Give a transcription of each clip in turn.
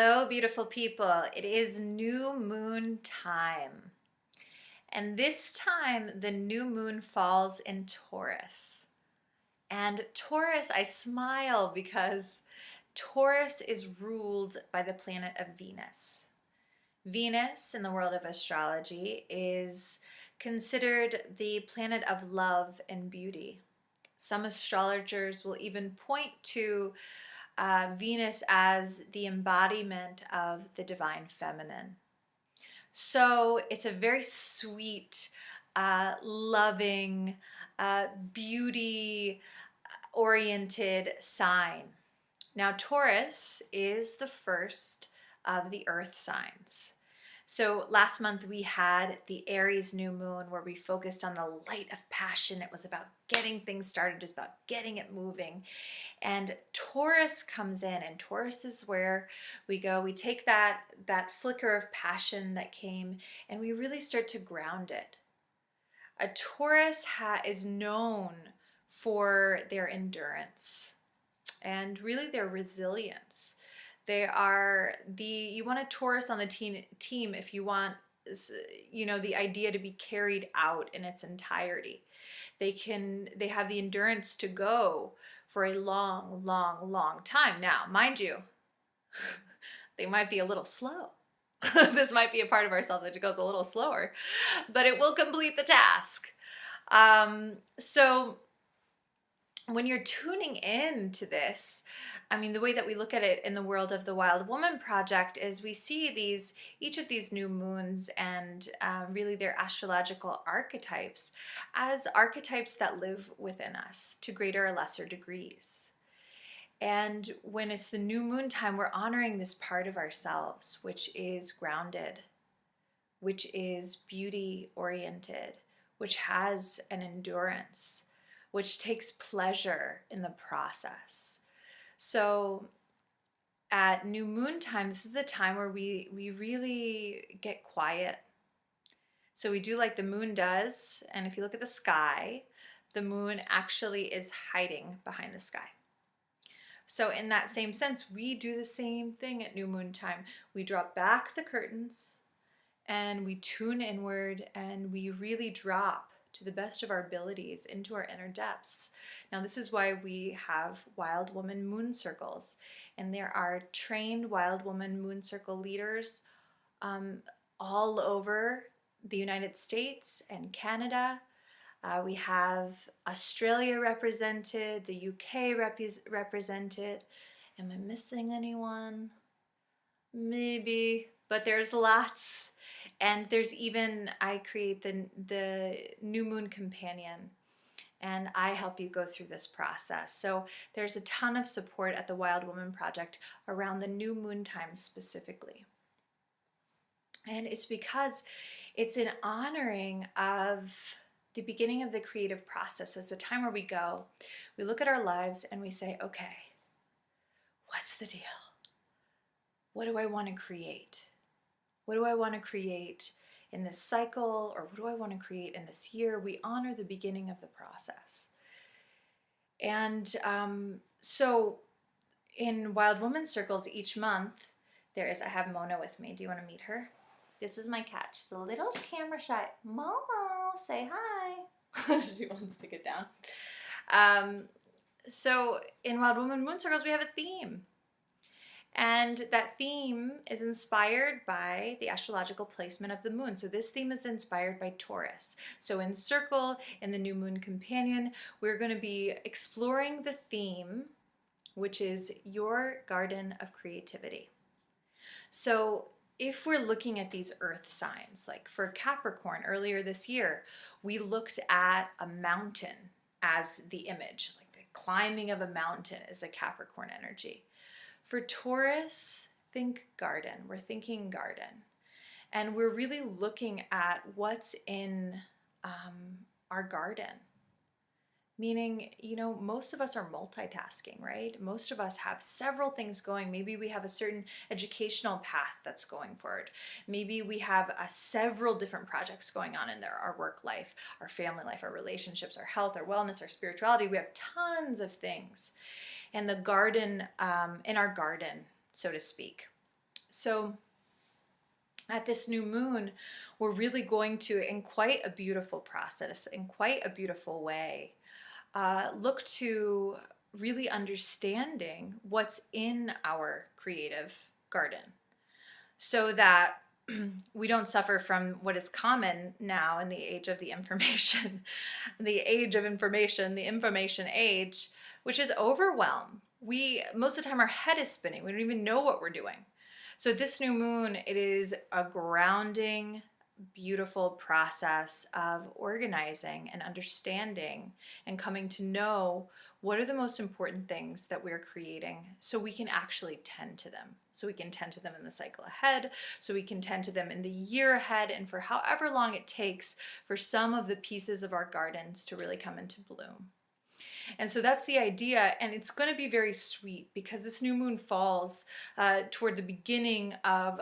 Hello, beautiful people. It is new moon time. And this time, the new moon falls in Taurus. And Taurus, I smile because Taurus is ruled by the planet of Venus. Venus, in the world of astrology, is considered the planet of love and beauty. Some astrologers will even point to Venus as the embodiment of the divine feminine. So it's a very sweet, loving, beauty oriented sign. Now, Taurus is the first of the earth signs. So last month we had the Aries new moon where we focused on the light of passion. It was about getting things started, it was about getting it moving. And Taurus comes in, and Taurus is where we go. We take that flicker of passion that came and we really start to ground it. A Taurus is known for their endurance and really their resilience. You want a Taurus on the team if you want, the idea to be carried out in its entirety. They have the endurance to go for a long, long, long time. Now, mind you, they might be a little slow. This might be a part of ourselves that goes a little slower, but it will complete the task. So when you're tuning in to this, the way that we look at it in the world of the Wild Woman Project is we see each of these new moons and really their astrological archetypes as archetypes that live within us to greater or lesser degrees. And when it's the new moon time, we're honoring this part of ourselves, which is grounded, which is beauty oriented, which has an endurance, which takes pleasure in the process. So at new moon time, this is a time where we really get quiet. So we do like the moon does, and if you look at the sky, the moon actually is hiding behind the sky. So in that same sense, we do the same thing at new moon time. We drop back the curtains and we tune inward and we really drop to the best of our abilities into our inner depths. Now, this is why we have Wild Woman Moon Circles, and there are trained Wild Woman Moon Circle leaders all over the United States and Canada. We have Australia represented, the UK represented. Am I missing anyone? Maybe, but there's lots. And there's even, I create the New Moon Companion, and I help you go through this process. So there's a ton of support at the Wild Woman Project around the new moon time specifically. And it's because it's an honoring of the beginning of the creative process. So it's a time where we look at our lives and we say, okay, what's the deal? What do I want to create? What do I want to create in this cycle, or what do I want to create in this year? We honor the beginning of the process. And so in Wild Woman Circles each month, I have Mona with me. Do you want to meet her? This is my cat. She's a little camera shy. Momo, say hi. She wants to get down. So in Wild Woman Moon Circles, we have a theme. And that theme is inspired by the astrological placement of the moon. So this theme is inspired by Taurus. So in Circle, in the New Moon Companion, we're going to be exploring the theme, which is your garden of creativity. So if we're looking at these earth signs, like for Capricorn earlier this year, we looked at a mountain as the image, like the climbing of a mountain is a Capricorn energy. For Taurus, think garden. We're thinking garden. And we're really looking at what's in our garden. Meaning, most of us are multitasking, right? Most of us have several things going. Maybe we have a certain educational path that's going forward. Maybe we have several different projects going on in there, our work life, our family life, our relationships, our health, our wellness, our spirituality. We have tons of things. And the garden, in our garden, so to speak, So at this new moon, we're really going to, in quite a beautiful process, in quite a beautiful way, look to really understanding what's in our creative garden so that we don't suffer from what is common now in the age of the information, the age of information, the information age, which is overwhelm. Most of the time, our head is spinning. We don't even know what we're doing. So this new moon, it is a grounding, beautiful process of organizing and understanding and coming to know what are the most important things that we're creating so we can actually tend to them. So we can tend to them in the cycle ahead, so we can tend to them in the year ahead, and for however long it takes for some of the pieces of our gardens to really come into bloom. And so that's the idea, and it's going to be very sweet because this new moon falls toward the beginning of,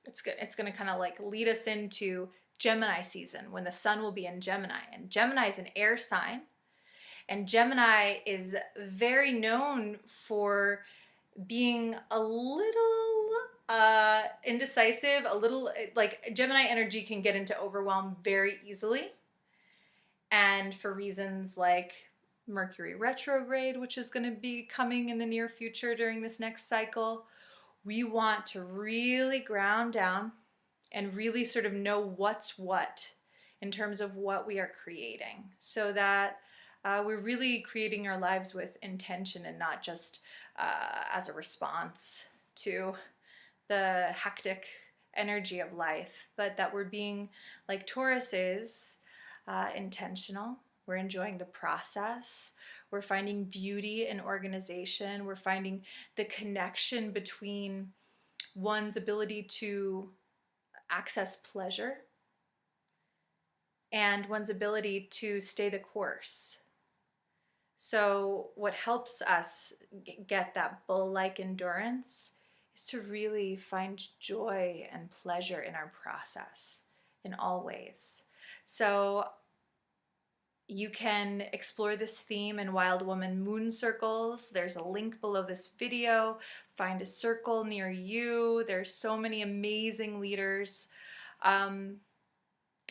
it's going to kind of like lead us into Gemini season when the sun will be in Gemini. And Gemini is an air sign, and Gemini is very known for being a little indecisive, a little like Gemini energy can get into overwhelm very easily. And for reasons like Mercury retrograde, which is going to be coming in the near future during this next cycle, we want to really ground down and really sort of know what's what in terms of what we are creating, so that we're really creating our lives with intention and not just as a response to the hectic energy of life, but that we're being, like Taurus is, intentional. We're enjoying the process. We're finding beauty in organization. We're finding the connection between one's ability to access pleasure and one's ability to stay the course. So what helps us get that bull-like endurance is to really find joy and pleasure in our process in all ways. So you can explore this theme in Wild Woman moon circles. There's a link below this video. Find a circle near you. There's so many amazing leaders. And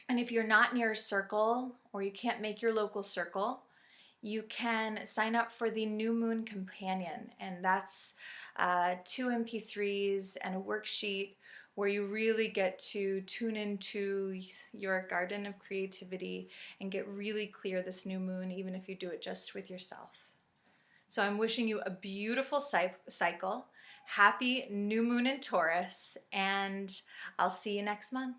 if you're not near a circle or you can't make your local circle, you can sign up for the New Moon Companion. And that's 2 MP3s and a worksheet where you really get to tune into your garden of creativity and get really clear this new moon, even if you do it just with yourself. So I'm wishing you a beautiful cycle, happy new moon in Taurus, and I'll see you next month.